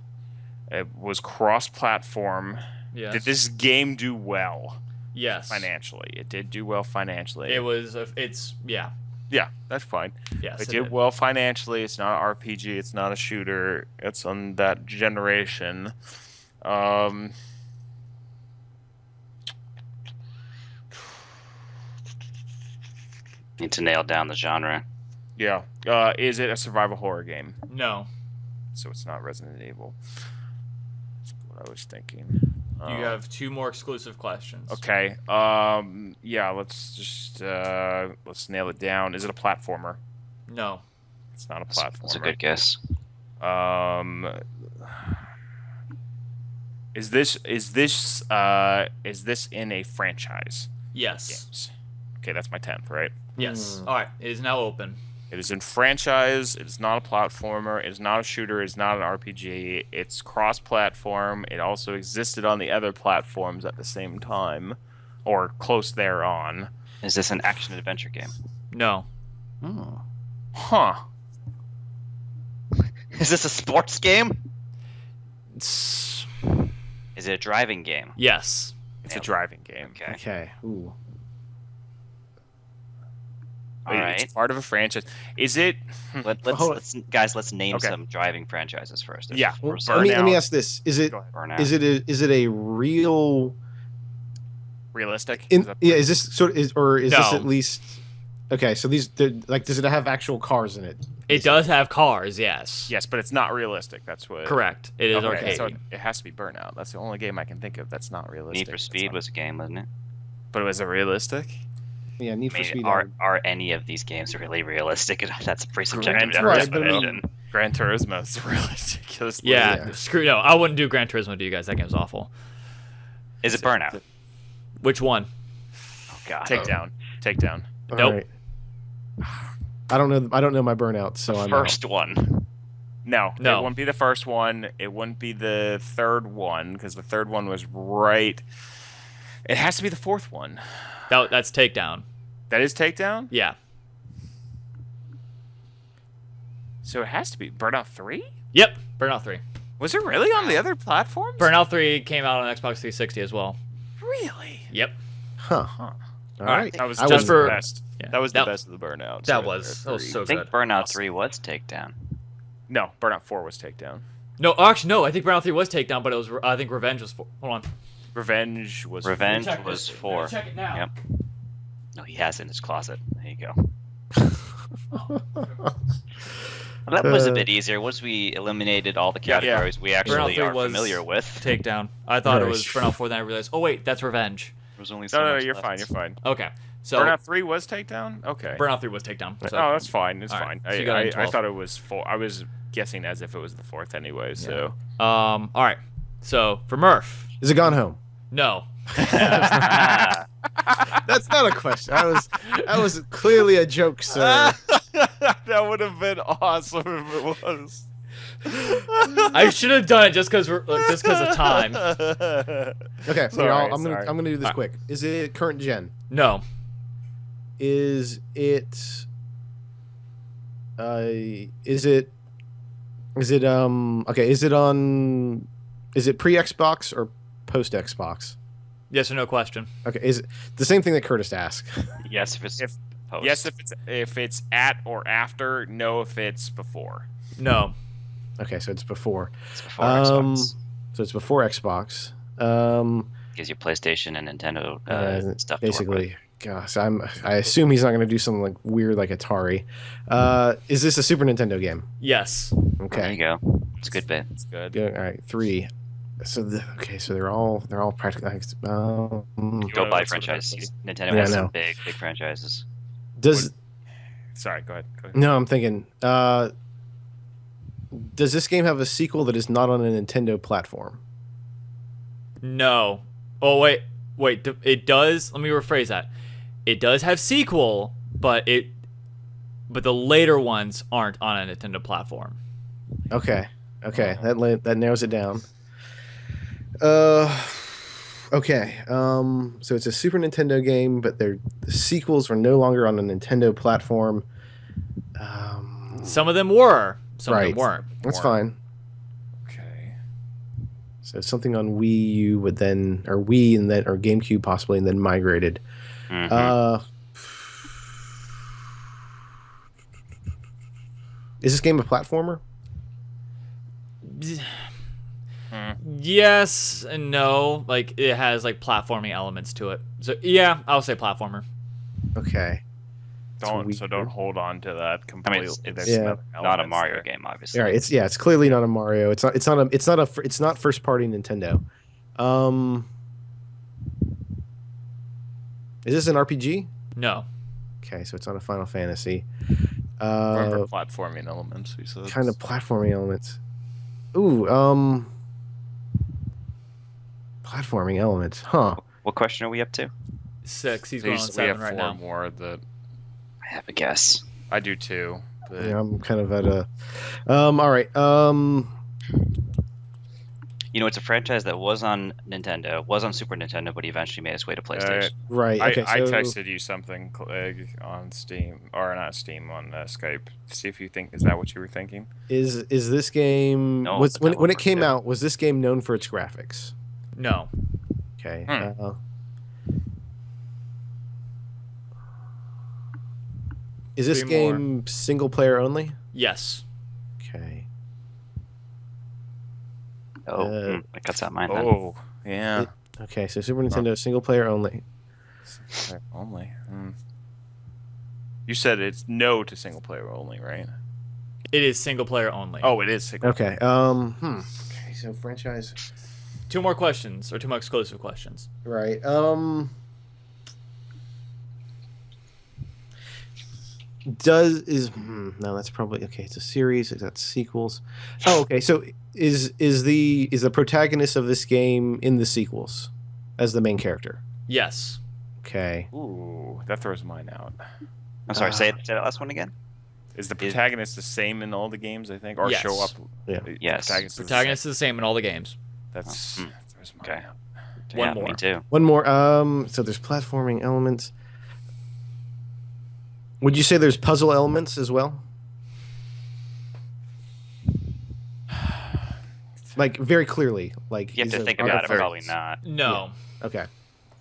It was cross-platform. Yes. Did this game do well Yes. financially? It did do well financially. It was it's yeah. Yeah, that's fine. Yes. It did well financially. It's not an RPG. It's not a shooter. It's on that generation. Need to nail down the genre. Yeah. Is it a survival horror game? No. So it's not Resident Evil. That's what I was thinking. You have 2 more exclusive questions. Okay. Yeah. Let's just let's nail it down. Is it a platformer? No. It's not a platformer. That's a good guess. Is this in a franchise? Yes. Games. Okay, that's my 10th, right? Yes. All right. It is now open. It is in franchise. It is not a platformer. It is not a shooter. It is not an RPG. It's cross-platform. It also existed on the other platforms at the same time, or close thereon. Is this an action adventure game? No. Oh. Huh. Is this a sports game? It's- Is it a driving game? Yes. It's a driving game. Okay. Okay. Ooh. All right. It's part of a franchise. Is it? Let's name Okay. some driving franchises first. Yeah. Well, Burnout. let me ask this: Is it Go ahead. Burnout. is it a real? Realistic? Is this sort of, or is this No. at least? Okay, so like, does it have actual cars in it? It does have cars, yes. Yes, but it's not realistic. That's what. Correct. It is Okay, arcade. so it has to be Burnout. That's the only game I can think of that's not realistic. Need for Speed was a game, wasn't it? But was it realistic? Yeah, Need for Speed. Are any of these games really realistic? That's a pretty subjective Right, but I definition. mean- Gran Turismo is ridiculous. Yeah, screw no. I wouldn't do Gran Turismo to you guys. That game's awful. Is it Burnout? Which one? Oh God. Takedown. All Nope. right. I don't know my Burnout, so I'm out. First one. No, No. it wouldn't be the first one. It wouldn't be the third one because the third one was right. It has to be the fourth one. That's Takedown. That is Takedown? Yeah. So it has to be Burnout 3? Yep. Burnout 3. Was it really on the other platforms? Burnout 3 came out on Xbox 360 as well. Really? Yep. Huh. Huh. All right. That was I just was- the best. Yeah. That was the That- best of the Burnouts. That was so I think good. Burnout Awesome. 3 was Takedown. No, Burnout 4 was Takedown. No, actually, no. I think Burnout 3 was Takedown, but it was. I think Revenge was. Hold on. Revenge was. Revenge Check was this. 4. Check it now. Yep. No, he has it in his closet. There you go. Well, that was a bit easier. Once we eliminated all the categories we actually Burnout 3 are was familiar with, Takedown. I thought it Nice. was Burnout 4. Then I realized. Oh wait, that's Revenge. there was only so No, much you're left. fine. You're fine. Okay. So Burnout 3 was Takedown? Okay. Burnout 3 was Takedown. So. Oh, that's fine. It's All right. fine. So you got it in I 12. thought it was 4. I was guessing as if it was the fourth anyway, so. All right. So for Murph, Is it Gone Home? no. Ah, That's not a question. That was clearly a joke, sir. That would have been awesome if it was. I should have done it just because of time. Okay, Sorry, I'm sorry. gonna do this Alright. quick. Is it current gen? No. Is it? Is it? Okay. Is it on? Is it pre Xbox or post Xbox? Yes or no question. Okay. Is it the same thing that Curtis asked? yes, if it's If- post. Yes, if it's at or after. No, if it's before. No. Okay, so it's before. It's before Xbox. So it's before Xbox. Gives you PlayStation and Nintendo stuff. Basically, gosh, I assume he's not going to do something like weird like Atari. Is this a Super Nintendo game? Yes. To work with. There Okay. you go. It's a good bit. It's good. Good. All right, 3. So so they're all practically. Go Well, buy that's what franchises. Nintendo Yeah, has I some know. big franchises. does Sorry, go ahead. no? I'm thinking. Does this game have a sequel that is not on a Nintendo platform? No. Oh wait. It does. Let me rephrase that. It does have sequel, but the later ones aren't on a Nintendo platform. Okay. That narrows it down. Okay. So it's a Super Nintendo game, but the sequels are no longer on a Nintendo platform. Some of them were. Some of Right. them weren't. That's fine. Okay. So something on Wii U would then, or Wii and then, or GameCube possibly, and then migrated. Mhm. Is this game a platformer? Yes and no. Like it has like platforming elements to it. So yeah, I'll say platformer. Okay. Don't weird. hold on to that I mean, completely. it's There's Yeah. some other not a elements Mario there. game, obviously. All right. It's clearly not a Mario. It's not first party Nintendo. Is this an RPG? No. Okay, so it's not a Final Fantasy. Remember platforming elements. We said. Kind of platforming elements. Ooh, platforming elements, huh? What question are we up to? 6. He's So going on we 7 have right 4 now. more that I have a guess. I do too. But Yeah, I'm kind of at a. All right. You know, it's a franchise that was on Nintendo, was on Super Nintendo, but eventually made its way to PlayStation. Right. Okay. I so, texted you something on Steam, or not Steam, on Skype. See if you think, is that what you were thinking? Is this game? No, was but when that when would it came work, too. out? Was this game known for its graphics? No. Okay. Hmm. Is this 3 more. game single player only? Yes. Okay. That cuts out mine then. Oh, yeah. Okay. So Super Nintendo single player only. Only. You said it's no to single player only, right? It is single player only. Oh, it is single. Okay. Okay. So franchise. 2 more questions, or 2 more exclusive questions. Right. No, that's probably okay. It's a series. It's got sequels. Oh, okay. So is the protagonist of this game in the sequels as the main character? Yes. Okay. Ooh, that throws mine out. I'm sorry. Say that last one again. Is the protagonist the same in all the games? I think, or Yes. show up. Yeah. The Yes. Protagonist is the same in all the games. That's that throws mine Okay. out. One Yeah, more. me too. One more. So there's platforming elements. Would you say there's puzzle elements as well? Like very clearly, like You have is to it- think are about it. there- Probably not. No. Okay.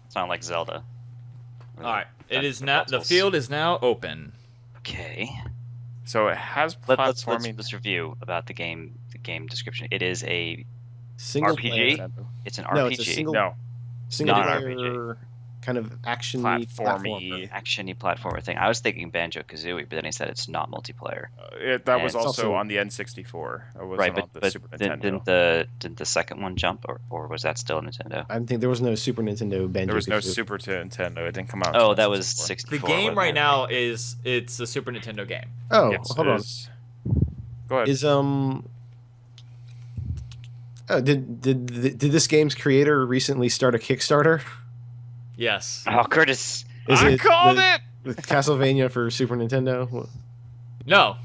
It's not like Zelda. All right. It That's is the now. The puzzles. field is now open. Okay. So it has Let's platforming. review about the game. The game description. It is a. Single RPG? player. It's an No, RPG. it's a single No, single not an player kind of action platformy. Actiony platformer thing. I was thinking Banjo Kazooie, but then he said it's not multiplayer. That And was it's also also- on the N64. It wasn't Right, on the but Super Nintendo. didn't the second one jump, or was that still Nintendo? I think there was no Super Nintendo Banjo. There was no Kazooie. Super Nintendo. It didn't come out. Oh, until that was 64. 64. The game wasn't right it? now it's a Super Nintendo game. Oh, Yes, hold it on. is. Go ahead. Is Oh, did this game's creator recently start a Kickstarter? Yes. Oh, Curtis. Is I it called the- it. the Castlevania for Super Nintendo? No.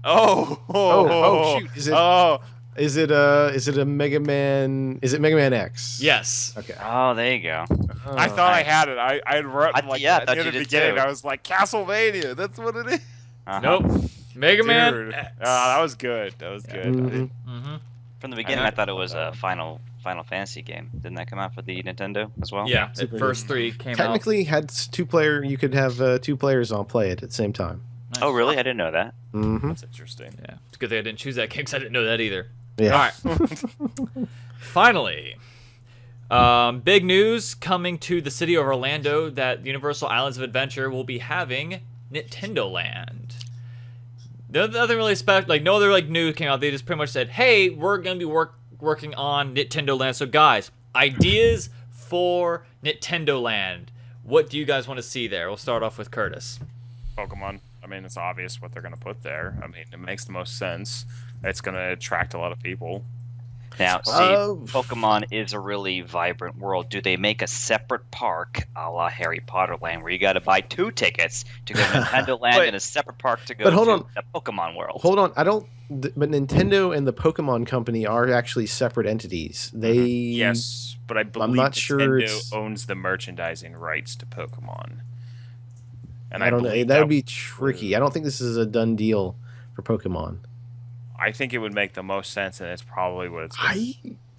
Oh, shoot! Oh, Is it a Mega Man? Is it Mega Man X? Yes. Okay. Oh, there you go. I thought I had it. I wrote like yeah, I at thought the you end of the did beginning. too. I was like Castlevania. That's what it is. Uh-huh. Nope. Mega Man. Dude. X. That was good. That was good. Mhm. Mm-hmm. From the beginning, I thought it was a Final Fantasy game. Didn't that come out for the Nintendo as well? Yeah. The Super first 3 came out. Technically, had 2-player. You could have 2 players on play it at the same time. Nice. Oh, really? I didn't know that. Mm-hmm. That's interesting. Yeah. It's good that I didn't choose that game because I didn't know that either. Yeah. All right. Finally, big news coming to the city of Orlando that Universal Islands of Adventure will be having Nintendoland. Nothing really special, like no other news came out. They just pretty much said, "Hey, we're gonna be working on Nintendoland. So guys, ideas for Nintendoland. What do you guys want to see there?" We'll start off with Curtis. Pokemon. I mean, it's obvious what they're going to put there. I mean, it makes the most sense. It's going to attract a lot of people. Now, see, Oh. Pokemon is a really vibrant world. Do they make a separate park, a la Harry Potter Land, where you got to buy 2 tickets to go to Nintendo Land But- and a separate park to go But hold to on. the Pokemon world? Hold on, but Nintendo and the Pokemon Company are actually separate entities. They Yes, but I believe not sure Nintendo it's- owns the merchandising rights to Pokemon. And I don't know. believe That would be tricky. I don't think this is a done deal for Pokemon. I think it would make the most sense, and it's probably what it's. Gonna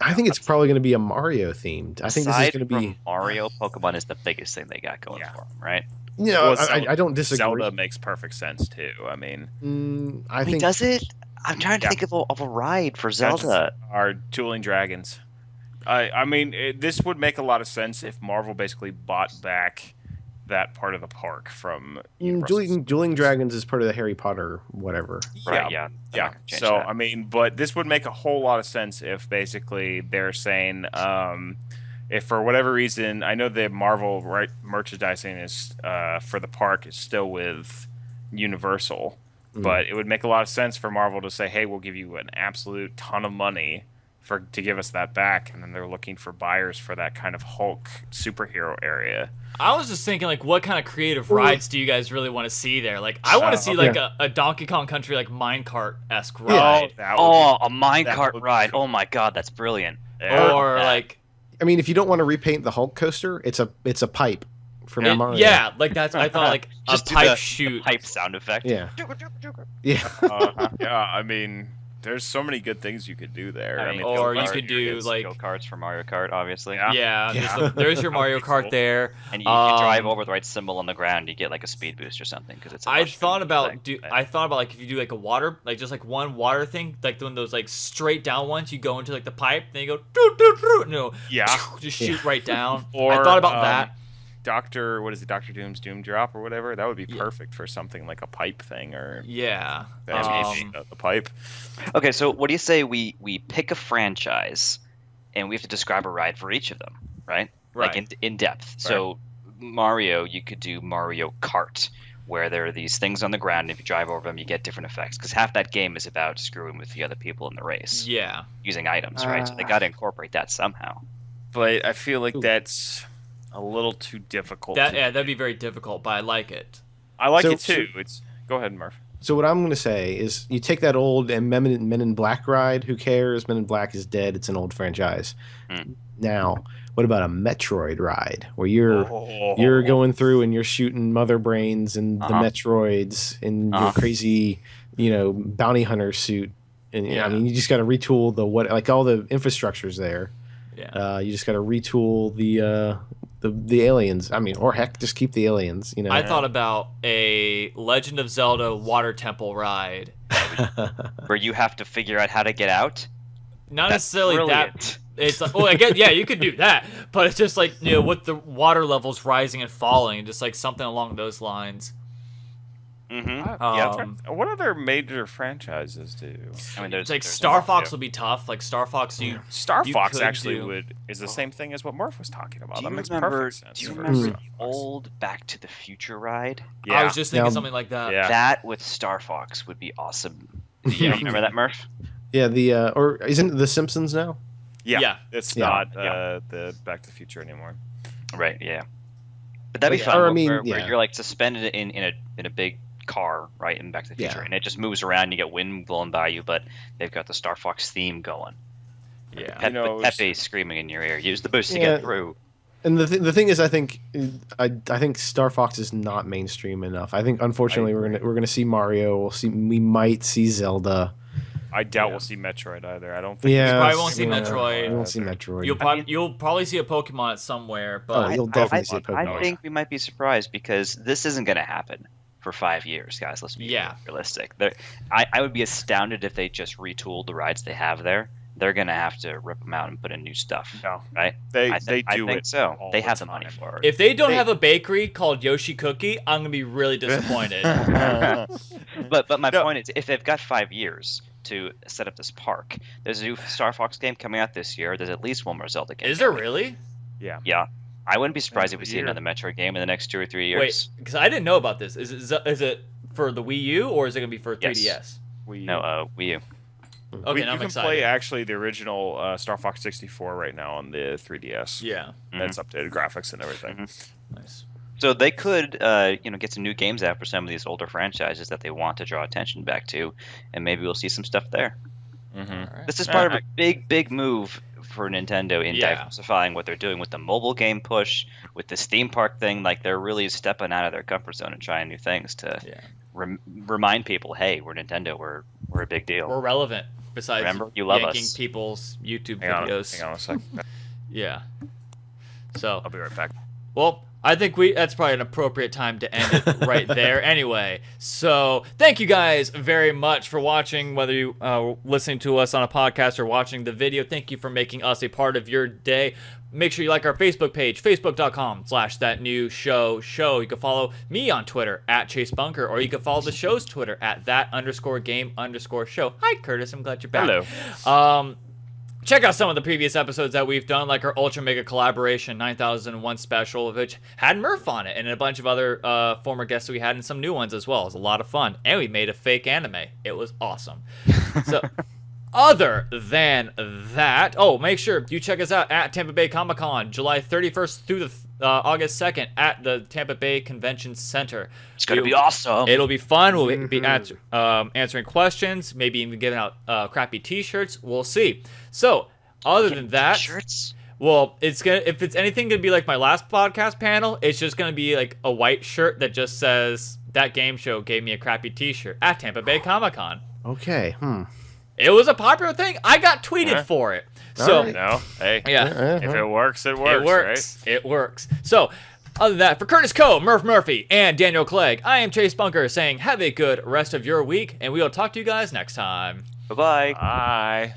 I think it's probably going to be a Mario themed. I think this is Aside going to from be. Mario, Pokemon is the biggest thing they got going Yeah. for them, right? You know, Well, Zelda- I don't disagree. Zelda makes perfect sense too. I mean, I think does it? I'm trying to Yeah. think of a ride for Dungeons Zelda. are Dueling Dragons. I mean, this would make a lot of sense if Marvel basically bought back that part of the park from Universal. Dueling Dragons is part of the Harry Potter whatever. Right, yeah. They're Yeah. not gonna change So that. I mean, but this would make a whole lot of sense if basically they're saying, if for whatever reason, I know the Marvel merchandising is for the park is still with Universal, but it would make a lot of sense for Marvel to say, "Hey, we'll give you an absolute ton of money to give us that back," and then they're looking for buyers for that kind of Hulk superhero area. I was just thinking, what kind of creative rides do you guys really want to see there? I want to see a Donkey Kong Country minecart-esque ride, that would be- a minecart that would be ride. cool. Oh my god, that's brilliant. Yeah. or that. I mean, if you don't want to repaint the Hulk coaster, it's a pipe from Mario. yeah, that's I thought Just a do pipe the shoot. pipe sound effect. Yeah. Yeah. Yeah, I mean, there's so many good things you could do there. I mean, Or you go-kart, could do, go-karts for Mario Kart, obviously. Yeah. Yeah, Yeah. there's your Mario That would be Kart there. And you drive over the right symbol on the ground, you get a speed boost or something because it's. I thought about if you do a water, just one water thing, doing those straight down ones. You go into the pipe, then you go doo, doo, doo, no, Yeah. just shoot right down. Or, I thought about that. Doctor Doom's Doom Drop or whatever. That would be perfect for something like a pipe thing or Yeah. the pipe. Okay, so what do you say we pick a franchise, and we have to describe a ride for each of them, right? Right. Like in depth. So Mario, you could do Mario Kart, where there are these things on the ground, and if you drive over them, you get different effects. Because half that game is about screwing with the other people in the race. Yeah. Using items, right? So they got to incorporate that somehow. But I feel like that's a little too difficult. That'd be very difficult, but I like it. I like it too. Go ahead, Murph. So what I'm going to say is you take that old Men in Black ride. Who cares? Men in Black is dead. It's an old franchise. Now, what about a Metroid ride where you're going through and you're shooting mother brains and the Metroids in your crazy, bounty hunter suit, and I mean you just got to retool all the infrastructure's there. Yeah. You just got to retool the aliens. I mean, or heck, just keep the aliens. I thought about a Legend of Zelda water temple ride, where you have to figure out how to get out. Not That's necessarily brilliant. that. It's like, I guess, yeah, you could do that, but it's just like with the water levels rising and falling, just like something along those lines. What other major franchises do? I mean, It's like Star Fox would be tough. Like Star Fox, Star Fox could actually is the same thing as what Murph was talking about. That makes perfect sense. Do you remember the old Back to the Future ride? Yeah. I was just thinking something like that. Yeah. That with Star Fox would be awesome. You remember that, Murph? Yeah, or isn't it The Simpsons now? Yeah. It's not the Back to the Future anymore. Right. Yeah. But that'd be Or, fun. I mean, where you're like suspended in a big car, right, in Back to the Future, and it just moves around. You get wind blowing by you, but they've got the Star Fox theme going. Yeah. With Pepe screaming in your ear. Use the boost to get through. And the thing is, I think Star Fox is not mainstream enough. I think unfortunately we're gonna see Mario. We might see Zelda. I doubt we'll see Metroid either. I don't think. Yeah, you probably won't see Metroid. We won't see Metroid. You'll probably see a Pokemon somewhere, but you'll definitely see a Pokemon. I think we might be surprised because this isn't going to happen for 5 years, guys. Let's be realistic. I would be astounded if they just retooled the rides they have there. They're going to have to rip them out and put in new stuff. No, right? I think so. They have the money for it. If they don't have a bakery called Yoshi Cookie, I'm going to be really disappointed. But my point is, if they've got 5 years to set up this park, there's a new Star Fox game coming out this year. There's at least one more Zelda game. Is there really? Yeah. Yeah. I wouldn't be surprised if we see another Metroid game in the next 2 or 3 years. Wait, because I didn't know about this. Is it for the Wii U or is it going to be for 3DS? Yes. Wii U. No, Wii U. Okay, now I'm you can excited. play actually the original Star Fox 64 right now on the 3DS. Yeah. That's updated graphics and everything. Nice. So they could, get some new games out for some of these older franchises that they want to draw attention back to, and maybe we'll see some stuff there. Right. This is part of a big move for Nintendo in diversifying what they're doing with the mobile game push, with this theme park thing. Like they're really stepping out of their comfort zone and trying new things to remind people, hey, we're Nintendo, we're a big deal. We're relevant. Besides remember, you love yanking us. people's YouTube videos. videos. Hang on a second. Yeah. So I'll be right back. Well, I think that's probably an appropriate time to end it right there anyway. So thank you guys very much for watching, whether you listening to us on a podcast or watching the video. Thank you for making us a part of your day. Make sure you like our Facebook page, facebook.com/thatnewshow. You can follow me on Twitter @ChaseBunker, or you can follow the show's Twitter @that_game_show. Hi, Curtis. I'm glad you're back. Hello. Check out some of the previous episodes that we've done, like our Ultra Mega Collaboration 9001 special, which had Murph on it, and a bunch of other former guests that we had, and some new ones as well. It was a lot of fun. And we made a fake anime. It was awesome. So, other than that, make sure you check us out at Tampa Bay Comic Con, July 31st through the August 2nd at the Tampa Bay Convention Center. It's going to be awesome. It'll be fun. We'll be answering questions, maybe even giving out crappy T-shirts. We'll see. So, other than that, T-shirts? Well, if it's anything gonna be like my last podcast panel, it's just gonna be like a white shirt that just says "That Game Show gave me a crappy T-shirt" at Tampa Bay Comic Con. Okay. It was a popular thing. I got tweeted for it. So, hey, yeah, if it works, it works. It works. Right? It works. So, other than that, for Curtis Coe, Murph Murphy, and Daniel Clegg, I am Chase Bunker saying have a good rest of your week, and we will talk to you guys next time. Bye-bye. Bye.